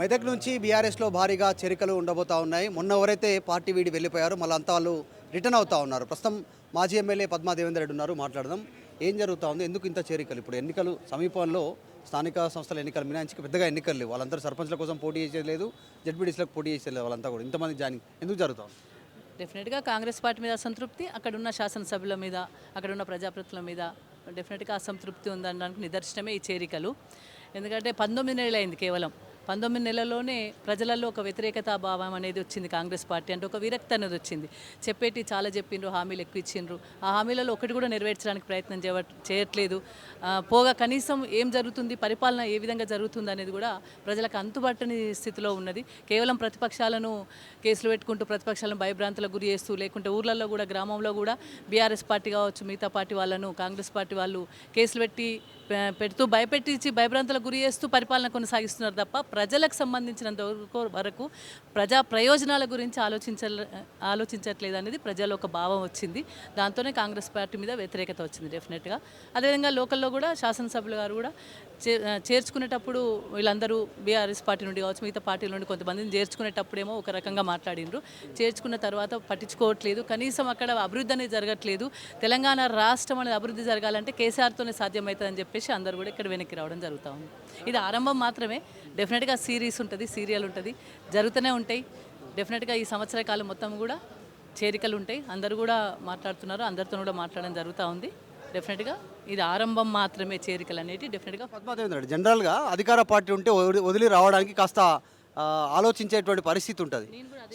మెదక్ నుంచి బీఆర్ఎస్లో భారీగా చేరికలు ఉండబోతా ఉన్నాయి. మొన్న ఎవరైతే పార్టీ వీడి వెళ్ళిపోయారో మళ్ళీ అంతా వాళ్ళు రిటర్న్ అవుతా ఉన్నారు. ప్రస్తుతం మాజీ ఎమ్మెల్యే పద్మా దేవేందర్ రెడ్డి ఉన్నారు, మాట్లాడదాం. ఏం జరుగుతూ ఉంది, ఎందుకు ఇంత చేరికలు? ఇప్పుడు ఎన్నికలు సమీపంలో, స్థానిక సంస్థల ఎన్నికలు మినాయించి పెద్దగా ఎన్నికలు లేవు. వాళ్ళందరూ సర్పంచ్ల కోసం పోటీ చేసేది లేదు, జడ్పీటీసీలకు పోటీ చేసేది లేదు. వాళ్ళంతా కూడా ఇంతమంది జాయినింగ్ ఎందుకు జరుగుతూ ఉంది? డెఫినెట్గా కాంగ్రెస్ పార్టీ మీద అసంతృప్తి, అక్కడున్న శాసనసభ్యుల మీద, అక్కడున్న ప్రజాప్రతినిధుల మీద డెఫినెట్గా అసంతృప్తి ఉందనడానికి నిదర్శనమే ఈ చేరికలు. ఎందుకంటే 19 నెలలు అయింది. కేవలం 19 నెలల్లోనే ప్రజలలో ఒక వ్యతిరేకతా భావం అనేది వచ్చింది. కాంగ్రెస్ పార్టీ అంటే ఒక విరక్తి అనేది వచ్చింది. చెప్పేటి చాలా చెప్పిండ్రు, హామీలు ఎక్కువ ఇచ్చిండ్రు. ఆ హామీలలో ఒకటి కూడా నెరవేర్చడానికి ప్రయత్నం చేయట్లేదు. పోగా కనీసం ఏం జరుగుతుంది, పరిపాలన ఏ విధంగా జరుగుతుంది అనేది కూడా ప్రజలకు అంతుబట్టని స్థితిలో ఉన్నది. కేవలం ప్రతిపక్షాలను కేసులు పెట్టుకుంటూ, ప్రతిపక్షాలను భయభ్రాంతులకు గురి చేస్తూ, లేకుంటే ఊర్లలో కూడా, గ్రామంలో కూడా బీఆర్ఎస్ పార్టీ కావచ్చు, మిగతా పార్టీ వాళ్ళను కాంగ్రెస్ పార్టీ వాళ్ళు కేసులు పెడుతూ భయపెట్టించి భయభ్రాంతులకు గురి చేస్తూ పరిపాలన కొనసాగిస్తున్నారు తప్ప ప్రజలకు సంబంధించినంత వరకు ప్రజా ప్రయోజనాల గురించి ఆలోచించట్లేదు అనేది ప్రజల్లో ఒక భావం వచ్చింది. దాంతోనే కాంగ్రెస్ పార్టీ మీద వ్యతిరేకత వచ్చింది డెఫినెట్గా. అదేవిధంగా లోకల్లో కూడా శాసనసభ్యులు గారు కూడా చేర్చుకునేటప్పుడు వీళ్ళందరూ బీఆర్ఎస్ పార్టీ నుండి కావచ్చు, మిగతా పార్టీల నుండి కొంతమందిని చేర్చుకునేటప్పుడేమో ఒక రకంగా మాట్లాడినరు. చేర్చుకున్న తర్వాత పట్టించుకోవట్లేదు. కనీసం అక్కడ అభివృద్ధి అనేది జరగట్లేదు. తెలంగాణ రాష్ట్రం అనేది అభివృద్ధి జరగాలంటే కేసీఆర్తోనే సాధ్యమవుతుందని చెప్పేసి అందరూ కూడా ఇక్కడ వెనక్కి రావడం జరుగుతూ ఉంది. ఇది ఆరంభం మాత్రమే. డెఫినెట్గా సిరీస్ ఉంటుంది, సీరియల్ ఉంటుంది, జరుగుతూనే ఉంటాయి. డెఫినెట్గా ఈ సంవత్సర కాలం మొత్తం కూడా చేరికలు ఉంటాయి. అందరూ కూడా మాట్లాడుతున్నారు, అందరితో కూడా మాట్లాడడం జరుగుతూ ఉంది. డెఫినెట్గా ఇది ఆరంభం మాత్రమే. చేరికలు అనేవి డెఫినెట్గా పద్మాదేవేంద్ర రెడ్డి జనరల్గా అధికార పార్టీ ఉంటే వదిలి రావడానికి కాస్త ఆలోచించేటువంటి పరిస్థితి ఉంటుంది.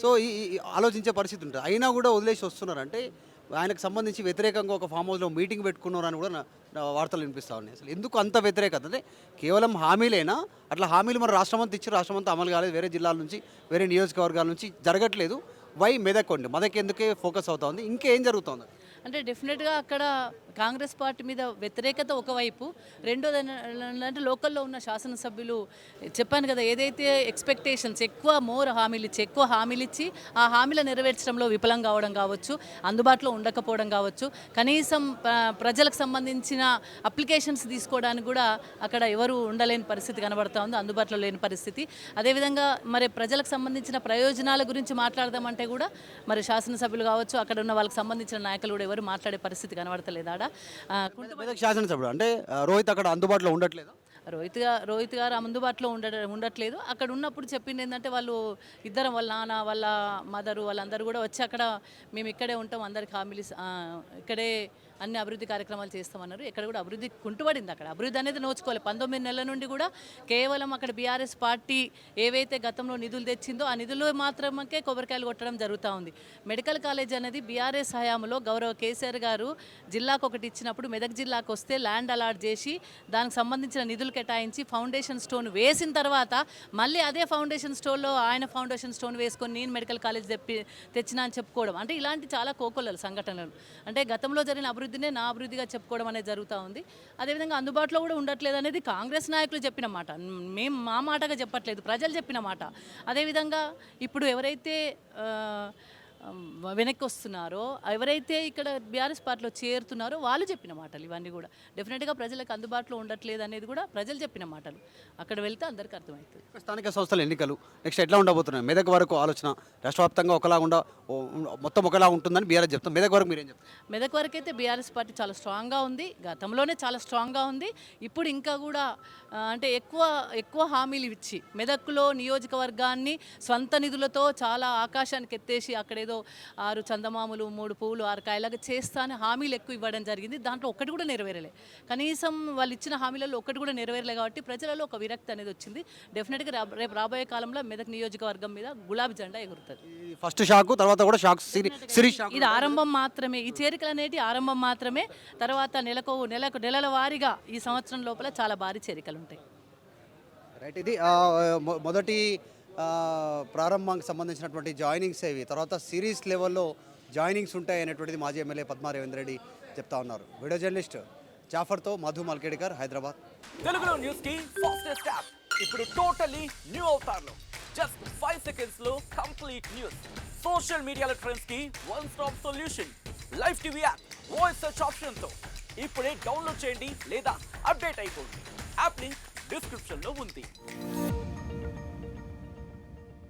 సో ఈ ఆలోచించే పరిస్థితి ఉంటుంది, అయినా కూడా వదిలేసి వస్తున్నారు. అంటే ఆయనకు సంబంధించి వ్యతిరేకంగా ఒక ఫామ్ హౌస్లో మీటింగ్ పెట్టుకున్నారని కూడా వార్తలు వినిపిస్తూ ఉన్నాయి. అసలు ఎందుకు అంత వ్యతిరేకత? అంటే కేవలం హామీలేనా? అట్లా హామీలు మన రాష్ట్రమంతా ఇచ్చి రాష్ట్రమంతా అమలు కాలేదు, వేరే జిల్లాల నుంచి, వేరే నియోజకవర్గాల నుంచి జరగట్లేదు. వై మెదక్ ఎందుకే ఫోకస్ అవుతా ఉంది? ఇంకేం జరుగుతుంది? అంటే డెఫినెట్గా అక్కడ కాంగ్రెస్ పార్టీ మీద వ్యతిరేకత ఒకవైపు, రెండోది అంటే లోకల్లో ఉన్న శాసనసభ్యులు చెప్పాను కదా, ఏదైతే ఎక్స్పెక్టేషన్స్ ఎక్కువ హామీలు ఇచ్చి ఆ హామీలు నెరవేర్చడంలో విఫలం కావడం కావచ్చు, అందుబాటులో ఉండకపోవడం కావచ్చు, కనీసం ప్రజలకు సంబంధించిన అప్లికేషన్స్ తీసుకోవడానికి కూడా అక్కడ ఎవరు ఉండలేని పరిస్థితి కనబడుతూ ఉంది, అందుబాటులో లేని పరిస్థితి. అదేవిధంగా మరి ప్రజలకు సంబంధించిన ప్రయోజనాల గురించి మాట్లాడదామంటే కూడా మరి శాసనసభ్యులు కావచ్చు, అక్కడ ఉన్న వాళ్ళకి సంబంధించిన నాయకులు కూడా ఎవరు మాట్లాడే పరిస్థితి కనబడతలేదు. ఆడ శాసనసభ్యుడు అంటే రోహిత్ అక్కడ అందుబాటులో ఉండట్లేదు. రోహిత్ గారు అందుబాటులో ఉండట్లేదు. అక్కడ ఉన్నప్పుడు చెప్పింది ఏంటంటే, వాళ్ళు ఇద్దరం, వాళ్ళ నాన్న, వాళ్ళ మదరు, వాళ్ళందరూ కూడా వచ్చి అక్కడ మేము ఇక్కడే ఉంటాం, అందరికి హామీలు ఇక్కడే అన్ని అభివృద్ధి కార్యక్రమాలు చేస్తామన్నారు. ఎక్కడ కూడా అభివృద్ధి కుంటుపడింది. అక్కడ అభివృద్ధి అనేది నోచుకోవాలి. 19 నెలల నుండి కూడా కేవలం అక్కడ బీఆర్ఎస్ పార్టీ ఏవైతే గతంలో నిధులు తెచ్చిందో ఆ నిధులు మాత్రమే కొబ్బరికాయలు కొట్టడం జరుగుతూ ఉంది. మెడికల్ కాలేజ్ అనేది బీఆర్ఎస్ హయాంలో గౌరవ కేసీఆర్ గారు జిల్లాకు ఒకటి ఇచ్చినప్పుడు మెదక్ జిల్లాకు వస్తే ల్యాండ్ అలాట్ చేసి దానికి సంబంధించిన నిధులు కేటాయించి ఫౌండేషన్ స్టోన్ వేసిన తర్వాత మళ్ళీ అదే ఫౌండేషన్ స్టోన్లో ఆయన ఫౌండేషన్ స్టోన్ వేసుకొని నేను మెడికల్ కాలేజ్ తెచ్చినా అని చెప్పుకోవడం, అంటే ఇలాంటి చాలా కోకొల్లలు సంఘటనలు. అంటే గతంలో జరిగిన అభివృద్ధినే నా అభివృద్ధిగా చెప్పుకోవడం అనేది జరుగుతూ ఉంది. అదేవిధంగా అందుబాటులో కూడా ఉండట్లేదు అనేది కాంగ్రెస్ నాయకులు చెప్పిన మాట, మేము మా మాటగా చెప్పట్లేదు, ప్రజలు చెప్పిన మాట. అదేవిధంగా ఇప్పుడు ఎవరైతే వెనక్కి వస్తున్నారో, ఎవరైతే ఇక్కడ బీఆర్ఎస్ పార్టీలో చేరుతున్నారో వాళ్ళు చెప్పిన మాటలు ఇవన్నీ కూడా డెఫినెట్గా ప్రజలకు అందుబాటులో ఉండట్లేదు అనేది కూడా ప్రజలు చెప్పిన మాటలు. అక్కడ వెళ్తే అందరికీ అర్థమవుతుంది. స్థానిక సంస్థల ఎన్నికలు నెక్స్ట్ ఎట్లా ఉండబోతున్నాయి? మెదక్ వరకు ఆలోచన రాష్ట్ర వ్యాప్తంగా మొత్తం ఒకలా ఉంటుందని బీఆర్ఎస్ చెప్తాం. మెదక్ వరకు మీరేం చెప్తారు? మెదక్ వరకు అయితే బీఆర్ఎస్ పార్టీ చాలా స్ట్రాంగ్గా ఉంది, గతంలోనే చాలా స్ట్రాంగ్గా ఉంది. ఇప్పుడు ఇంకా కూడా అంటే ఎక్కువ హామీలు ఇచ్చి మెదక్లో నియోజకవర్గాన్ని స్వంత నిధులతో చాలా ఆకాశానికి ఎత్తేసి అక్కడేదో 6 చందమాములు 3 పువ్వులు 6 కాయలాగా చేస్తా అని హామీలు ఎక్కువ ఇవ్వడం జరిగింది. దాంట్లో ఒక్కటి కూడా నెరవేరలే. కనీసం వాళ్ళు ఇచ్చిన హామీలలో ఒక్కటి కూడా నెరవేరలే. కాబట్టి ప్రజలలో ఒక విరక్తి అనేది వచ్చింది. డెఫినెట్గా రేపు రాబోయే కాలంలో మెదక్ నియోజకవర్గం మీద గులాబీ జెండా ఎగురుతుంది. ఫస్ట్ షాక్, తర్వాత కూడా షాక్, సిరీస్. ఇది ఆరంభం మాత్రమే. ఈ చేరికలు అనేవి ఆరంభం మాత్రమే. తర్వాత నెలల వారీగా ఈ సంవత్సరం లోపల చాలా భారీ చేరికలు ఉంటాయి. రైట్, ఇది మొదటి ప్రారంభానికి సంబంధించినటువంటి జాయినింగ్స్ ఇవి. తర్వాత సిరీస్ లెవెల్లో జాయినింగ్స్ ఉంటాయి అనేటువంటిది మాజీ ఎమ్మెల్యే పద్మా దేవేందర్ రెడ్డి చెప్తా ఉన్నారు. వీడియో జర్నలిస్ట్ జాఫర్తో మధు మల్కేడికర్, హైదరాబాద్. తెలుగులో న్యూస్ కి ఫాస్టెస్ట్ యాప్ ఇప్పుడు టోటలీ న్యూ అవతార్లో జస్ట్ 5 సెకండ్స్ లో కంప్లీట్ న్యూస్. సోషల్ మీడియాలో ట్రెండ్స్ కి one stop solution. Live TV app voice search option తో ఇప్పుడే డౌన్లోడ్ చేయండి లేదా అప్డేట్ అయిపోండి. యాప్ లింక్ డిస్క్రిప్షన్ లో ఉంది.